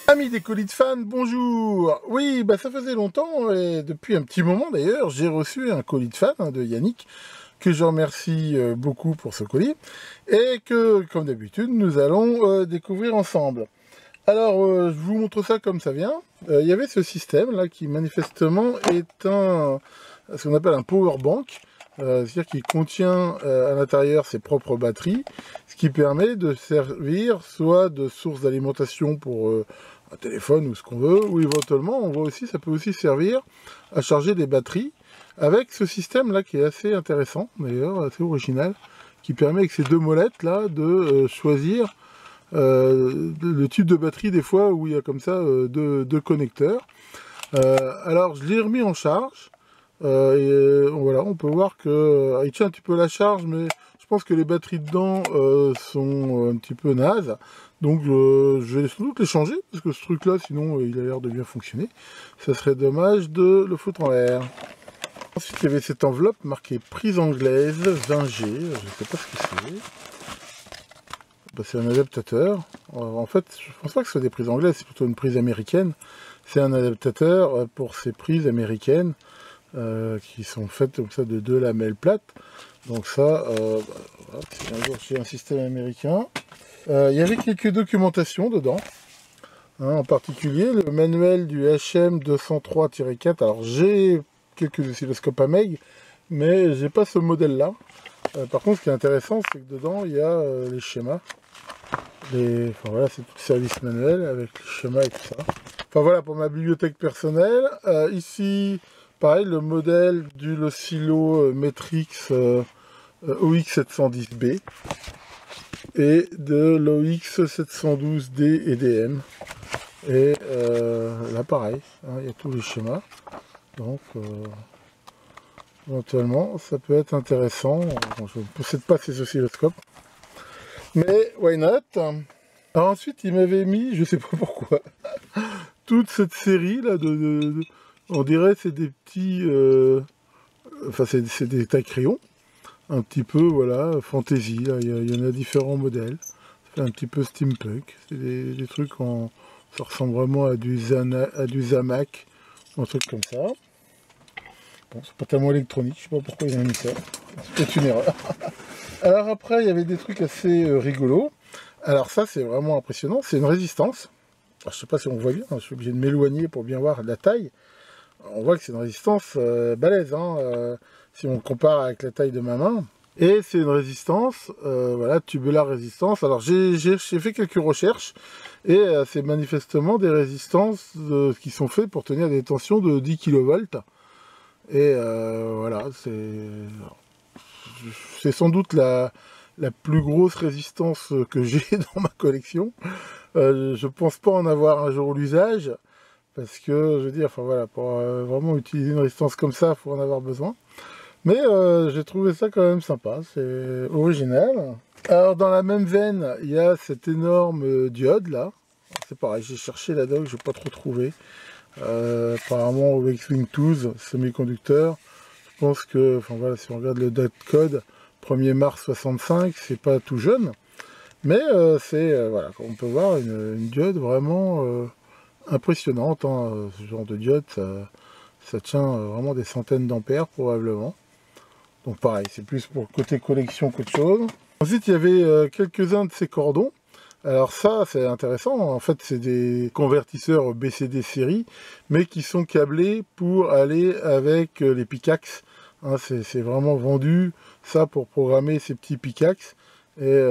Amis des colis de fans, bonjour. Oui, ça faisait longtemps, et depuis un petit moment d'ailleurs, j'ai reçu un colis de fan de Yannick, que je remercie beaucoup pour ce colis, et que, comme d'habitude, nous allons découvrir ensemble. Alors, je vous montre ça comme ça vient. Il y avait ce système là qui manifestement est ce qu'on appelle un power bank, c'est-à-dire qu'il contient à l'intérieur ses propres batteries, ce qui permet de servir soit de source d'alimentation pour un téléphone ou ce qu'on veut, ou éventuellement on voit aussi, ça peut aussi servir à charger des batteries avec ce système là qui est assez intéressant, d'ailleurs assez original, qui permet avec ces deux molettes là de choisir le type de batterie des fois où il y a comme ça deux connecteurs. Alors je l'ai remis en charge voilà, on peut voir que il tient un petit peu la charge, mais je pense que les batteries dedans sont un petit peu nazes, donc je vais sans doute les changer parce que ce truc là sinon il a l'air de bien fonctionner. Ça serait dommage de le foutre en l'air. Ensuite il y avait cette enveloppe marquée prise anglaise 20G, je ne sais pas ce que c'est. C'est un adaptateur. En fait, je pense pas que ce soit des prises anglaises, c'est plutôt une prise américaine. C'est un adaptateur pour ces prises américaines qui sont faites comme ça de deux lamelles plates. Donc ça, voilà, c'est un jour chez un système américain. Il y avait quelques documentations dedans. En particulier, le manuel du HM203-4. Alors j'ai quelques oscilloscopes AMEG, mais j'ai pas ce modèle-là. Par contre, ce qui est intéressant, c'est que dedans, il y a les schémas. Enfin voilà, c'est tout le service manuel avec les schémas et tout ça. Enfin voilà, pour ma bibliothèque personnelle. Ici, pareil, le modèle du Oscillo Metrix OX710B et de l'OX712D et DM. Et là, pareil, hein, il y a tous les schémas. Donc, éventuellement, ça peut être intéressant. Bon, je ne possède pas ces oscilloscopes. Mais why not? Alors ensuite, il m'avait mis, je sais pas pourquoi, toute cette série là on dirait c'est des petits, enfin c'est des tailles crayons, un petit peu voilà, fantasy. Là, il y en a différents modèles. Ça fait un petit peu steampunk. C'est des trucs ça ressemble vraiment à du Zamac, un truc comme ça. Bon, c'est pas tellement électronique, je sais pas pourquoi ils ont mis ça. C'est peut-être une erreur. Alors après, il y avait des trucs assez rigolos. Alors ça, c'est vraiment impressionnant. C'est une résistance. Alors, je sais pas si on voit bien, hein, je suis obligé de m'éloigner pour bien voir la taille. On voit que c'est une résistance balèze, hein, si on compare avec la taille de ma main. Et c'est une résistance, voilà, tubular résistance. Alors j'ai fait quelques recherches, et c'est manifestement des résistances qui sont faites pour tenir des tensions de 10 kV. Et voilà, c'est sans doute la plus grosse résistance que j'ai dans ma collection. Je pense pas en avoir un jour l'usage, parce que, je veux dire, enfin voilà, pour vraiment utiliser une résistance comme ça, il faut en avoir besoin. Mais j'ai trouvé ça quand même sympa, c'est original. Alors dans la même veine, il y a cette énorme diode là. C'est pareil, j'ai cherché la doc, je n'ai pas trop trouvé. Apparemment avec Swing Tools, semi-conducteur. Je pense que, enfin voilà, si on regarde le date code, 1er mars 65, c'est pas tout jeune. Mais voilà, on peut voir une diode vraiment impressionnante. Hein. Ce genre de diode, ça tient vraiment des centaines d'ampères probablement. Donc pareil, c'est plus pour le côté collection qu'autre chose. Ensuite, il y avait quelques-uns de ces cordons. Alors ça, c'est intéressant. En fait, c'est des convertisseurs BCD série, mais qui sont câblés pour aller avec les pickaxes. Hein, c'est vraiment vendu, ça, pour programmer ces petits pickaxes, et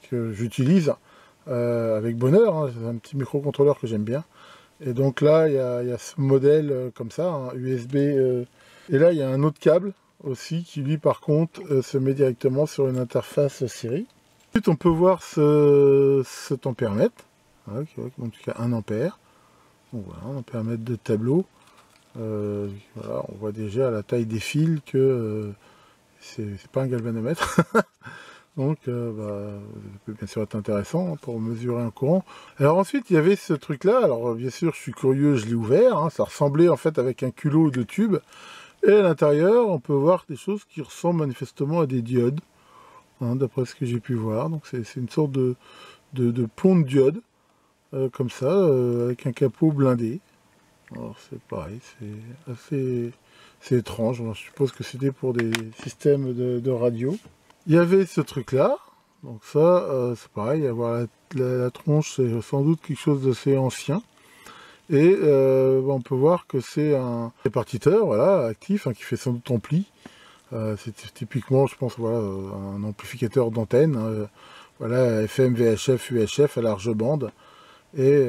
que j'utilise avec bonheur. Hein. C'est un petit microcontrôleur que j'aime bien. Et donc là, il y a ce modèle comme ça, hein, USB. Et là, il y a un autre câble aussi qui, lui, par contre, se met directement sur une interface série. Ensuite, on peut voir ce tempérmètre, hein, qui en tout cas 1 ampère. Donc voilà, un ampèremètre de tableau. Voilà, on voit déjà à la taille des fils que c'est pas un galvanomètre. Donc ça peut bien sûr être intéressant, hein, pour mesurer un courant. Alors ensuite il y avait ce truc là, alors bien sûr je suis curieux, je l'ai ouvert, hein, ça ressemblait en fait avec un culot de tube. Et à l'intérieur on peut voir des choses qui ressemblent manifestement à des diodes, hein, d'après ce que j'ai pu voir. Donc c'est une sorte de pont de diode. comme ça, avec un capot blindé. Alors c'est pareil, c'est assez... C'est étrange, je suppose que c'était pour des systèmes de radio. Il y avait ce truc-là, donc ça, c'est pareil, avoir la tronche, c'est sans doute quelque chose d'assez ancien. Et on peut voir que c'est un répartiteur, voilà, actif, qui fait sans doute ampli. C'est typiquement, je pense, voilà, un amplificateur d'antenne, voilà, FM, VHF, UHF à large bande, et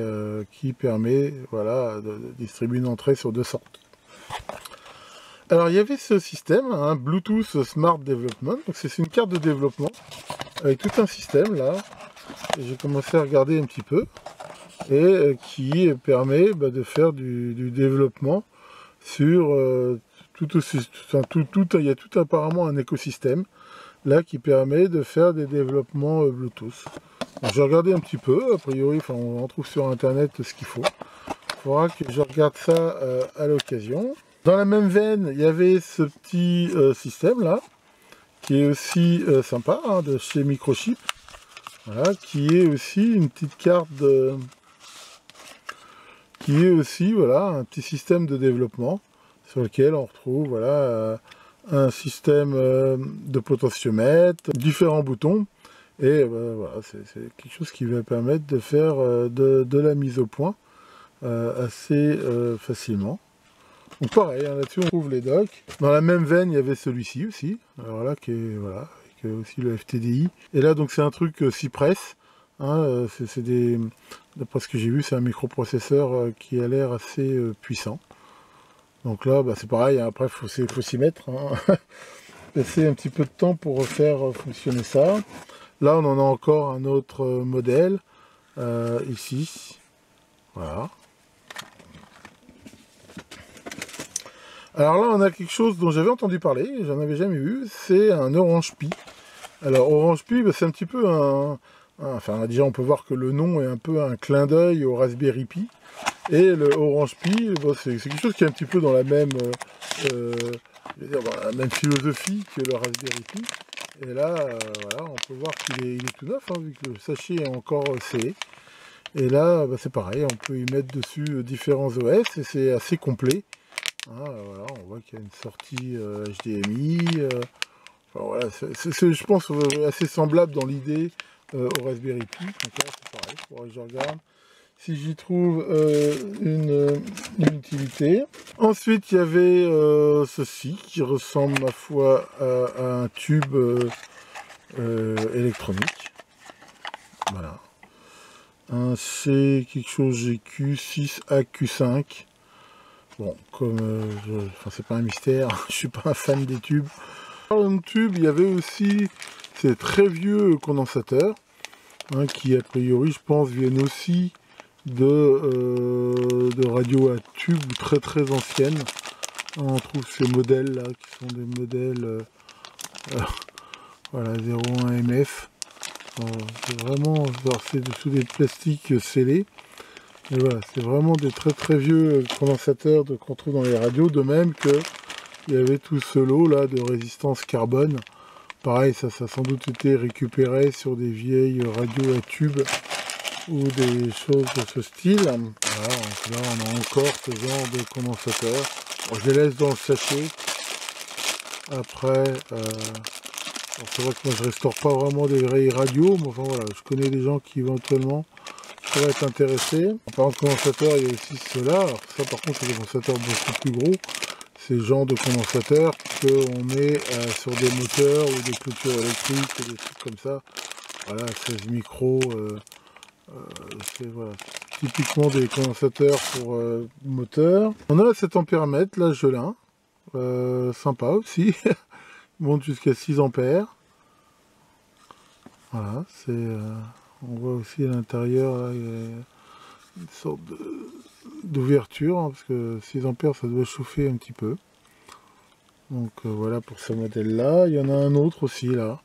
qui permet, voilà, de distribuer une entrée sur 2 sortes. Alors il y avait ce système, Bluetooth Smart Development, donc c'est une carte de développement avec tout un système là. J'ai commencé à regarder un petit peu et qui permet de faire du développement sur il y a tout apparemment un écosystème là qui permet de faire des développements Bluetooth. J'ai regardé un petit peu, a priori, on en trouve sur internet ce qu'il faut. Il faudra que je regarde ça à l'occasion. Dans la même veine, il y avait ce petit système là, qui est aussi sympa, de chez Microchip, voilà, qui est aussi une petite carte de... qui est aussi, voilà, un petit système de développement, sur lequel on retrouve, voilà, un système de potentiomètre, différents boutons, et voilà, c'est quelque chose qui va permettre de faire de la mise au point assez facilement. Donc pareil, là-dessus on trouve les docks. Dans la même veine, il y avait celui-ci aussi, alors là, qui est, voilà, avec aussi le FTDI. Et là, donc c'est un truc Cypress, c'est des... D'après ce que j'ai vu, c'est un microprocesseur qui a l'air assez puissant. Donc là, c'est pareil, après, il faut s'y mettre. Passer un petit peu de temps pour faire fonctionner ça. Là, on en a encore un autre modèle, ici. Voilà. Alors là, on a quelque chose dont j'avais entendu parler, j'en avais jamais vu, c'est un Orange Pi. Alors Orange Pi, c'est un petit peu enfin déjà on peut voir que le nom est un peu un clin d'œil au Raspberry Pi. Et le Orange Pi, c'est quelque chose qui est un petit peu dans la même, dans la même philosophie que le Raspberry Pi. Et là, voilà, on peut voir qu'il est tout neuf, vu que le sachet est encore scellé. Et là, c'est pareil, on peut y mettre dessus différents OS et c'est assez complet. Voilà, on voit qu'il y a une sortie HDMI. Enfin, voilà, c'est, je pense, assez semblable dans l'idée au Raspberry Pi. Donc là, c'est pareil, il faudrait que je regarde si j'y trouve une utilité. Ensuite, il y avait ceci qui ressemble, ma foi, à un tube électronique. Voilà. Un C quelque chose GQ6AQ5. Bon, comme c'est pas un mystère, je suis pas un fan des tubes. Dans le tube, il y avait aussi ces très vieux condensateurs, qui a priori, je pense, viennent aussi de radio à tube très très anciennes. On trouve ces modèles là qui sont des modèles voilà, 01 MF. C'est vraiment, c'est dessous des plastiques scellés. Et voilà, c'est vraiment des très très vieux condensateurs qu'on trouve dans les radios, de même que il y avait tout ce lot là de résistance carbone. Pareil, ça a sans doute été récupéré sur des vieilles radios à tube ou des choses de ce style. Voilà, donc là on a encore ce genre de condensateur. Bon, je les laisse dans le sachet. Après, c'est vrai que moi je restaure pas vraiment des vraies radios, mais enfin voilà, je connais des gens qui éventuellement pourraient être intéressés. En parlant de condensateur, il y a aussi ceux-là. Alors ça par contre c'est des condensateurs beaucoup plus gros. C'est le genre de condensateur qu'on met sur des moteurs ou des clôtures électriques ou des trucs comme ça. Voilà, 16 micros. C'est voilà, typiquement des condensateurs pour moteur. On a cet ampèremètre, là, Gelin. Sympa aussi. Il monte jusqu'à 6 ampères. Voilà, on voit aussi à l'intérieur, il y a une sorte d'ouverture, parce que 6 ampères, ça doit chauffer un petit peu. Donc voilà pour ce modèle-là. Il y en a un autre aussi, là.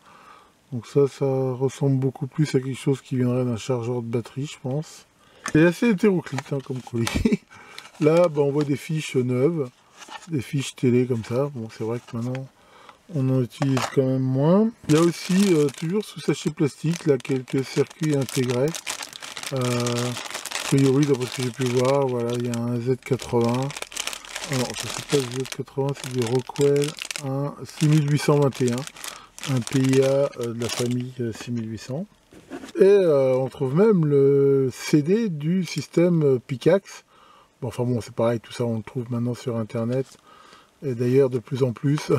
Donc ça ressemble beaucoup plus à quelque chose qui viendrait d'un chargeur de batterie, je pense. C'est assez hétéroclite comme colis. Là, on voit des fiches neuves, des fiches télé comme ça. Bon, c'est vrai que maintenant, on en utilise quand même moins. Il y a aussi, toujours sous sachet plastique, là, quelques circuits intégrés. priori, d'après ce que j'ai pu voir, voilà, il y a un Z80. Ah non, ça c'est pas le Z80, c'est du Rockwell, un 6821, un PIA de la famille 6800. Et on trouve même le CD du système Pickaxe. Bon, enfin bon, c'est pareil, tout ça on le trouve maintenant sur internet. Et d'ailleurs, de plus en plus,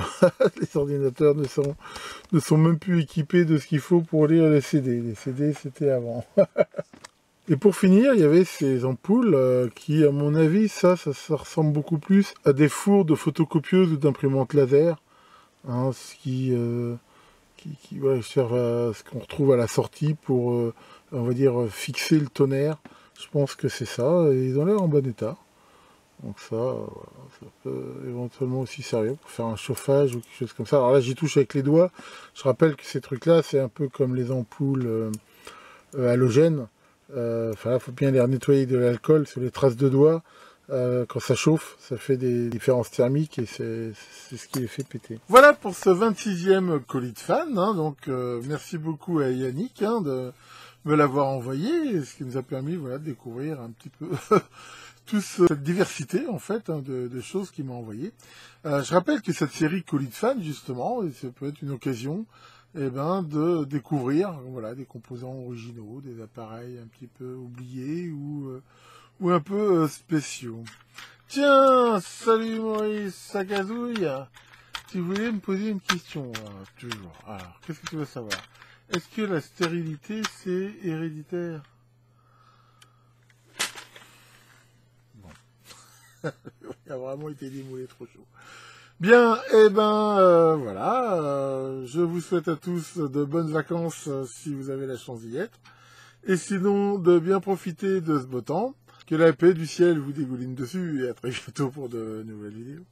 les ordinateurs ne sont même plus équipés de ce qu'il faut pour lire les CD. Les CD, c'était avant. Et pour finir, il y avait ces ampoules qui, à mon avis, ça ressemble beaucoup plus à des fours de photocopieuses ou d'imprimantes laser. Hein, ce qui ouais, servent à ce qu'on retrouve à la sortie pour, on va dire, fixer le tonnerre. Je pense que c'est ça. Et ils ont l'air en bon état. Donc ça, voilà, ça peut éventuellement aussi servir pour faire un chauffage ou quelque chose comme ça. Alors là, j'y touche avec les doigts. Je rappelle que ces trucs-là, c'est un peu comme les ampoules halogènes. Enfin là, il faut bien les nettoyer de l'alcool sur les traces de doigts. Quand ça chauffe, ça fait des différences thermiques et c'est ce qui les fait péter. Voilà pour ce 26e colis de fan. Hein, donc merci beaucoup à Yannick hein, de me l'avoir envoyé, ce qui nous a permis voilà, de découvrir un petit peu toute cette diversité en fait hein, de choses qu'il m'a envoyé. Je rappelle que cette série colis de fan justement, et ça peut être une occasion de découvrir voilà, des composants originaux, des appareils un petit peu oubliés ou un peu spéciaux. Tiens, salut Maurice Sagazouille, tu voulais me poser une question, toujours. Alors, qu'est-ce que tu veux savoir? Est-ce que la stérilité, c'est héréditaire? Bon. Il a vraiment été démoulé trop chaud. Bien, voilà, je vous souhaite à tous de bonnes vacances si vous avez la chance d'y être. Et sinon, de bien profiter de ce beau temps. Que la paix du ciel vous dégouline dessus et à très bientôt pour de nouvelles vidéos.